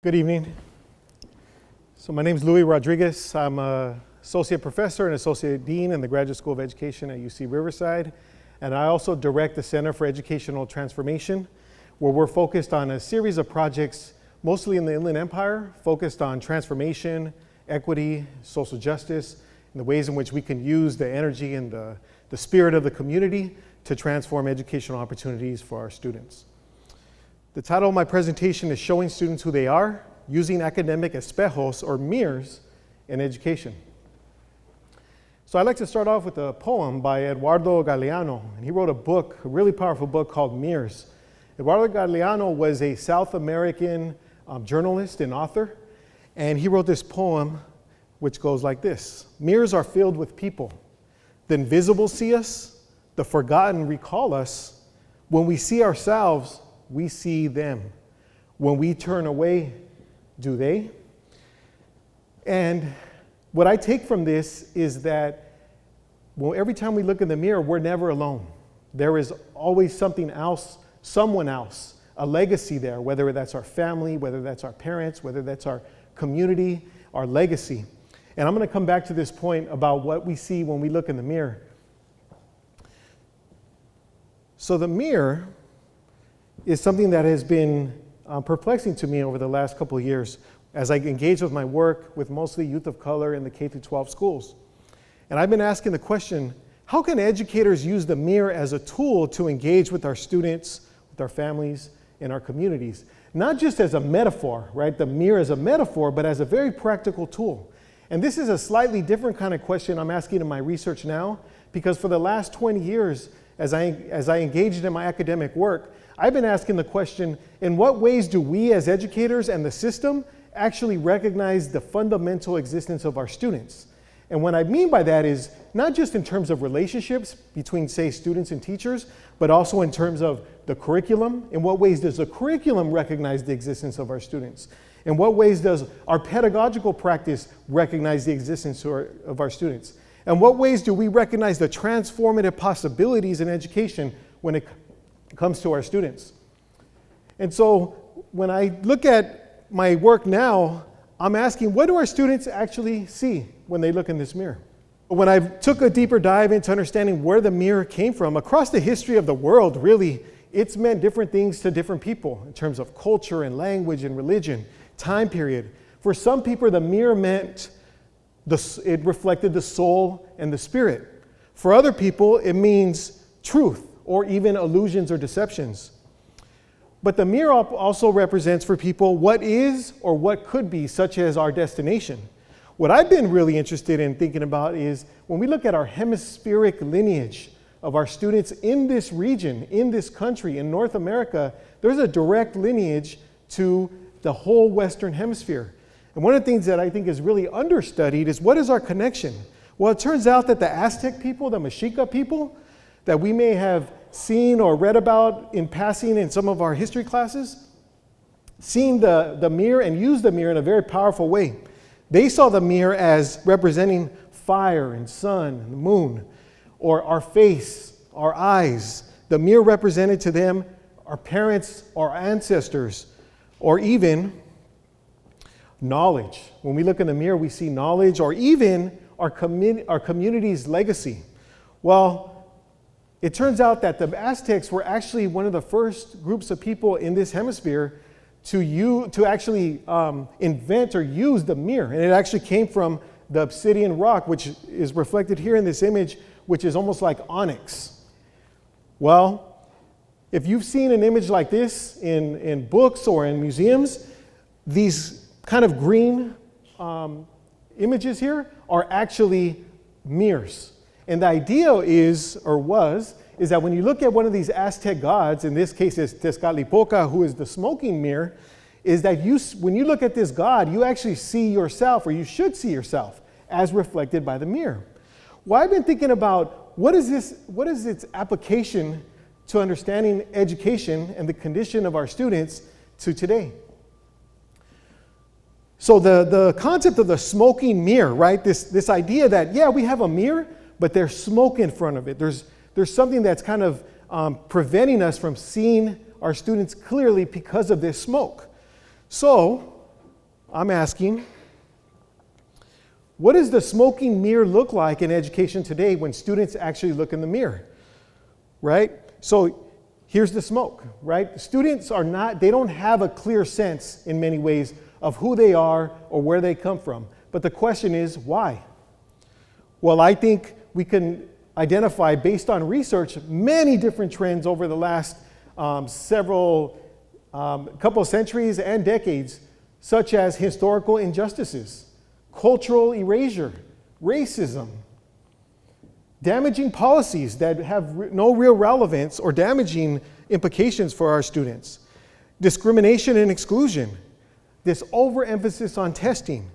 Good evening. So my name is Louie Rodríguez. I'm an associate professor and associate dean in the Graduate School of Education at UC Riverside. And I also direct the Center for Educational Transformation, where we're focused on a series of projects, mostly in the Inland Empire, focused on transformation, equity, social justice, and the ways in which we can use the energy and the spirit of the community to transform educational opportunities for our students. The title of my presentation is Showing Students Who They Are, Using Academic Espejos, or Mirrors, in Education. So I'd like to start off with a poem by Eduardo Galeano, and he wrote a book, a really powerful book called Mirrors. Eduardo Galeano was a South American journalist and author, and he wrote this poem which goes like this. Mirrors are filled with people. The invisible see us, the forgotten recall us. When we see ourselves, we see them. When we turn away, do they? And what I take from this is that every time we look in the mirror, we're never alone. There is always something else, someone else, a legacy there, whether that's our family, whether that's our parents, whether that's our community, our legacy. And I'm going to come back to this point about what we see when we look in the mirror. So the mirror is something that has been perplexing to me over the last couple of years as I engage with my work with mostly youth of color in the K-12 schools. And I've been asking the question, how can educators use the mirror as a tool to engage with our students, with our families, and our communities? Not just as a metaphor, right? The mirror as a metaphor, but as a very practical tool. And this is a slightly different kind of question I'm asking in my research now, because for the last 20 years, as I engaged in my academic work, I've been asking the question, in what ways do we as educators and the system actually recognize the fundamental existence of our students? And what I mean by that is not just in terms of relationships between, say, students and teachers, but also in terms of the curriculum. In what ways does the curriculum recognize the existence of our students? In what ways does our pedagogical practice recognize the existence of our students? And what ways do we recognize the transformative possibilities in education when it comes to our students? And so when I look at my work now, I'm asking, what do our students actually see when they look in this mirror? When I took a deeper dive into understanding where the mirror came from, across the history of the world, really, it's meant different things to different people in terms of culture and language and religion, time period. For some people, the mirror meant it reflected the soul and the spirit. For other people, it means truth or even illusions or deceptions. But the mirror also represents for people what is or what could be, such as our destination. What I've been really interested in thinking about is when we look at our hemispheric lineage of our students in this region, in this country, in North America, there's a direct lineage to the whole Western Hemisphere. And one of the things that I think is really understudied is what is our connection? Well, it turns out that the Aztec people, the Mexica people, that we may have seen or read about in passing in some of our history classes, seen the mirror and used the mirror in a very powerful way. They saw the mirror as representing fire and sun and the moon, or our face, our eyes. The mirror represented to them our parents, our ancestors, or even knowledge. When we look in the mirror, we see knowledge, or even our community's legacy. Well, it turns out that the Aztecs were actually one of the first groups of people in this hemisphere to actually invent or use the mirror. And it actually came from the obsidian rock, which is reflected here in this image, which is almost like onyx. Well, if you've seen an image like this in books or in museums, these kind of green images here are actually mirrors. And the idea is that when you look at one of these Aztec gods, in this case it's Tezcatlipoca, who is the smoking mirror, is that when you look at this god, you actually see yourself, or you should see yourself, as reflected by the mirror. Well, I've been thinking about what is its application to understanding education and the condition of our students to today. So the concept of the smoking mirror, right? This idea that, yeah, we have a mirror, but there's smoke in front of it. There's something that's kind of preventing us from seeing our students clearly because of this smoke. So I'm asking, what does the smoking mirror look like in education today when students actually look in the mirror, right? So here's the smoke, right? Students they don't have a clear sense in many ways of who they are or where they come from. But the question is, why? Well, I think we can identify, based on research, many different trends over the last couple of centuries and decades, such as historical injustices, cultural erasure, racism, damaging policies that have no real relevance or damaging implications for our students, discrimination and exclusion, this overemphasis on testing,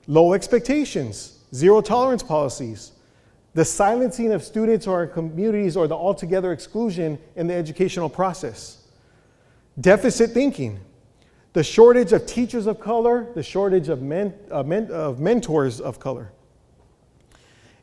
low expectations, zero tolerance policies, the silencing of students or our communities, or the altogether exclusion in the educational process, deficit thinking, the shortage of teachers of color, the shortage of mentors of color.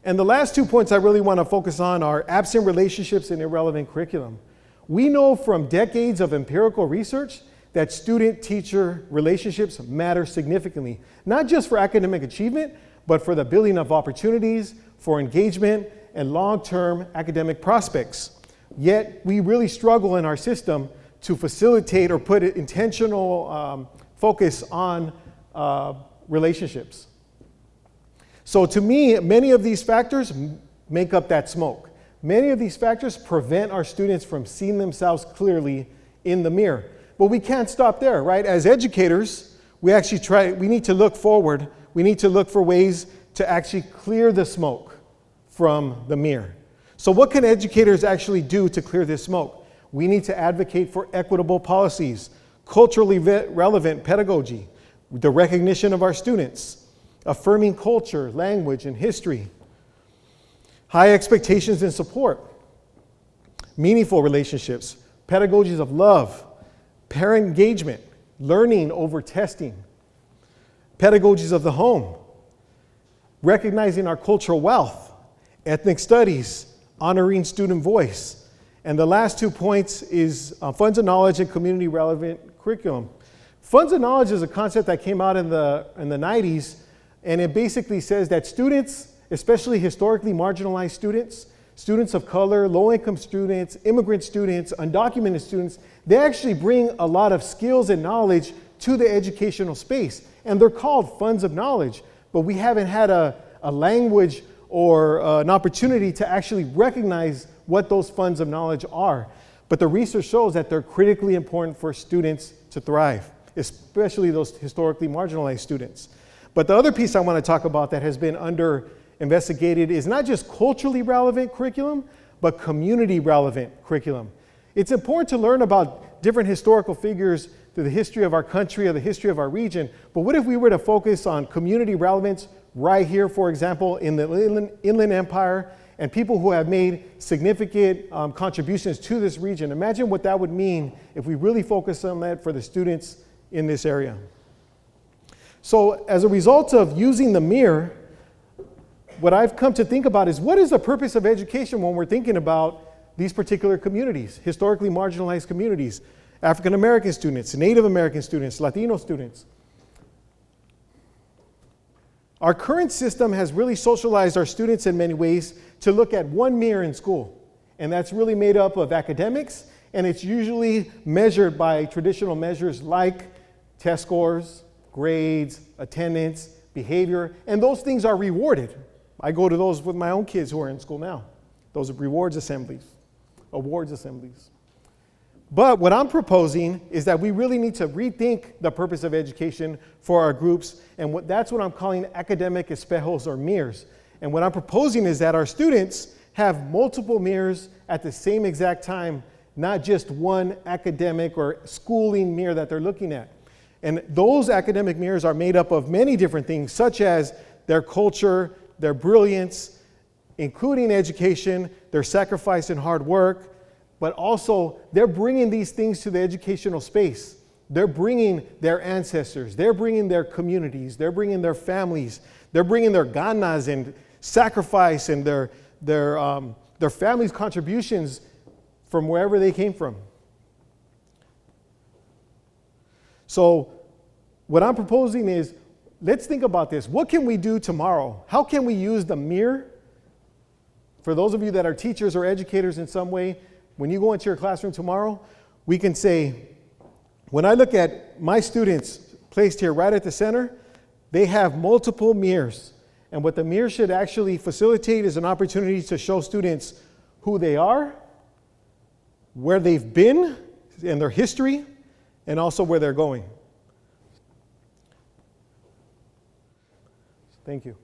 And the last 2 points I really want to focus on are absent relationships and irrelevant curriculum. We know from decades of empirical research that student-teacher relationships matter significantly, not just for academic achievement, but for the building of opportunities, for engagement, and long-term academic prospects. Yet, we really struggle in our system to facilitate or put intentional focus on relationships. So to me, many of these factors make up that smoke. Many of these factors prevent our students from seeing themselves clearly in the mirror. But we can't stop there, right? As educators, we need to look forward. We need to look for ways to actually clear the smoke from the mirror. So what can educators actually do to clear this smoke? We need to advocate for equitable policies, culturally relevant pedagogy, the recognition of our students, affirming culture, language, and history, high expectations and support, meaningful relationships, pedagogies of love, parent engagement, learning over testing, pedagogies of the home, recognizing our cultural wealth, ethnic studies, honoring student voice. And the last 2 points is funds of knowledge and community relevant curriculum. Funds of knowledge is a concept that came out in the 90s, and it basically says that students, especially historically marginalized students, students of color, low-income students, immigrant students, undocumented students, they actually bring a lot of skills and knowledge to the educational space. And they're called funds of knowledge, but we haven't had a language or an opportunity to actually recognize what those funds of knowledge are. But the research shows that they're critically important for students to thrive, especially those historically marginalized students. But the other piece I want to talk about that has been under investigated is not just culturally relevant curriculum, but community relevant curriculum. It's important to learn about different historical figures through the history of our country or the history of our region, but what if we were to focus on community relevance right here, for example, in the Inland Empire, and people who have made significant contributions to this region? Imagine what that would mean if we really focus on that for the students in this area. So as a result of using the mirror, what I've come to think about is, what is the purpose of education when we're thinking about these particular communities, historically marginalized communities, African American students, Native American students, Latino students? Our current system has really socialized our students in many ways to look at one mirror in school, and that's really made up of academics, and it's usually measured by traditional measures like test scores, grades, attendance, behavior, and those things are rewarded. I go to those with my own kids who are in school now. Those are awards assemblies. But what I'm proposing is that we really need to rethink the purpose of education for our groups, and that's what I'm calling academic espejos, or mirrors. And what I'm proposing is that our students have multiple mirrors at the same exact time, not just one academic or schooling mirror that they're looking at. And those academic mirrors are made up of many different things, such as their culture, their brilliance, including education, their sacrifice and hard work, but also they're bringing these things to the educational space. They're bringing their ancestors, they're bringing their communities, they're bringing their families, they're bringing their ganas and sacrifice and their families' contributions from wherever they came from. So what I'm proposing is, let's think about this. What can we do tomorrow? How can we use the mirror? For those of you that are teachers or educators in some way, when you go into your classroom tomorrow, we can say, when I look at my students placed here right at the center, they have multiple mirrors. And what the mirror should actually facilitate is an opportunity to show students who they are, where they've been in their history, and also where they're going. Thank you.